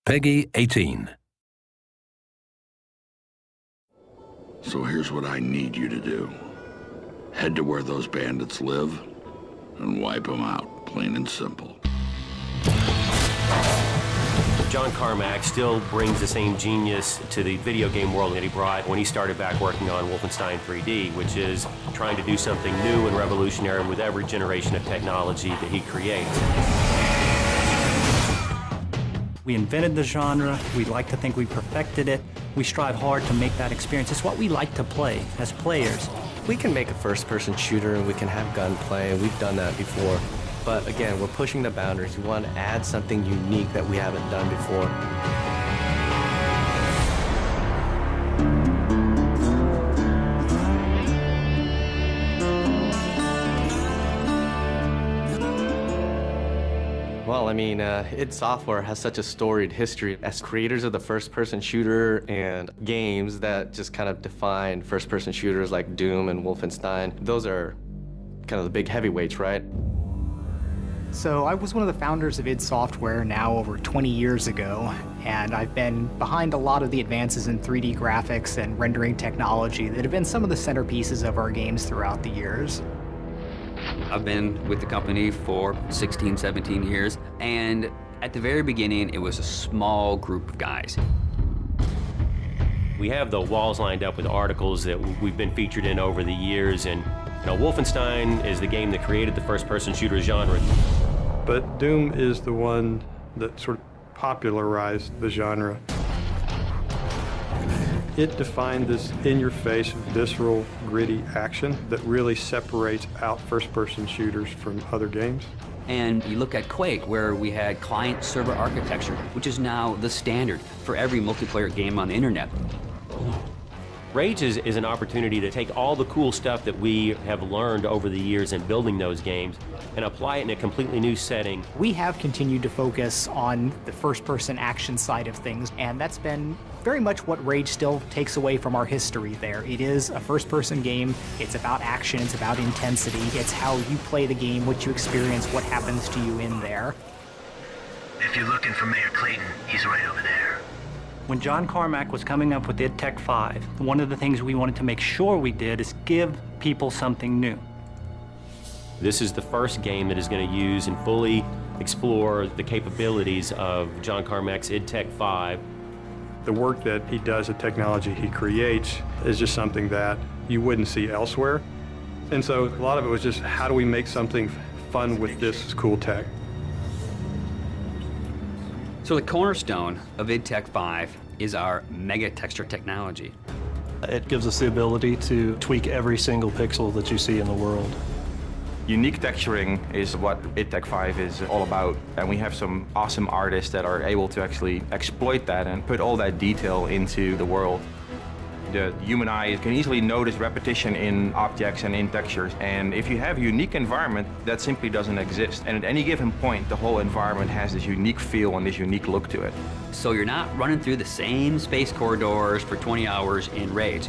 Peggy 18. So here's what I need you to do. Head to where those bandits live and wipe them out, plain and simple. John Carmack still brings the same genius to the video game world that he brought when he started back working on Wolfenstein 3D, which is trying to do something new and revolutionary with every generation of technology that he creates. We invented the genre. We like to think we perfected it. We strive hard to make that experience. It's what we like to play as players. We can make a first-person shooter and we can have gunplay, and we've done that before. But again, we're pushing the boundaries. We want to add something unique that we haven't done before. Well, I mean, id Software has such a storied history as creators of the first-person shooter and games that just kind of define first-person shooters like Doom and Wolfenstein. Those are kind of the big heavyweights, right? So I was one of the founders of id Software now over 20 years ago, and I've been behind a lot of the advances in 3D graphics and rendering technology that have been some of the centerpieces of our games throughout the years. I've been with the company for 16, 17 years, and at the very beginning, it was a small group of guys. We have the walls lined up with articles that we've been featured in over the years, and Wolfenstein is the game that created the first-person shooter genre. But Doom is the one that sort of popularized the genre. It defined this in-your-face, visceral, gritty action that really separates out first-person shooters from other games. And you look at Quake, where we had client-server architecture, which is now the standard for every multiplayer game on the internet. Rage is an opportunity to take all the cool stuff that we have learned over the years in building those games and apply it in a completely new setting. We have continued to focus on the first-person action side of things, and that's been very much what Rage still takes away from our history there. It is a first-person game. It's about action. It's about intensity. It's how you play the game, what you experience, what happens to you in there. If you're looking for Mayor Clayton, he's right over there. When John Carmack was coming up with id Tech 5, one of the things we wanted to make sure we did is give people something new. This is the first game that is going to use and fully explore the capabilities of John Carmack's id Tech 5. The work that he does, the technology he creates, is just something that you wouldn't see elsewhere. And so a lot of it was just, how do we make something fun with this cool tech? So the cornerstone of id Tech 5 is our mega texture technology. It gives us the ability to tweak every single pixel that you see in the world. Unique texturing is what id Tech 5 is all about, and we have some awesome artists that are able to actually exploit that and put all that detail into the world. The human eye can easily notice repetition in objects and in textures, and if you have a unique environment, that simply doesn't exist. And at any given point, the whole environment has this unique feel and this unique look to it. So you're not running through the same space corridors for 20 hours in Rage.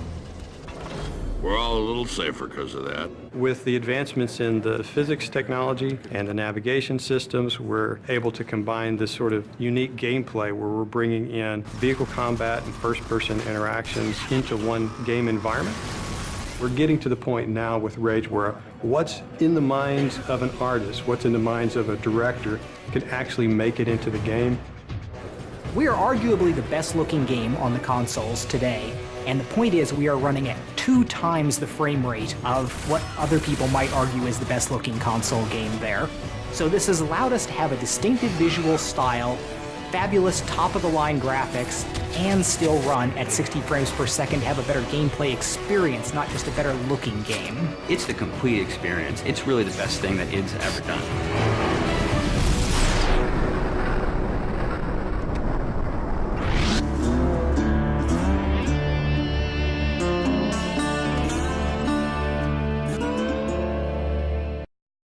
We're all a little safer because of that. With the advancements in the physics technology and the navigation systems, we're able to combine this sort of unique gameplay where we're bringing in vehicle combat and first-person interactions into one game environment. We're getting to the point now with Rage where what's in the minds of an artist, what's in the minds of a director, can actually make it into the game. We are arguably the best-looking game on the consoles today. And the point is, we are running at 2 times the frame rate of what other people might argue is the best-looking console game there. So this has allowed us to have a distinctive visual style, fabulous top-of-the-line graphics, and still run at 60 frames per second to have a better gameplay experience, not just a better-looking game. It's the complete experience. It's really the best thing that id's ever done.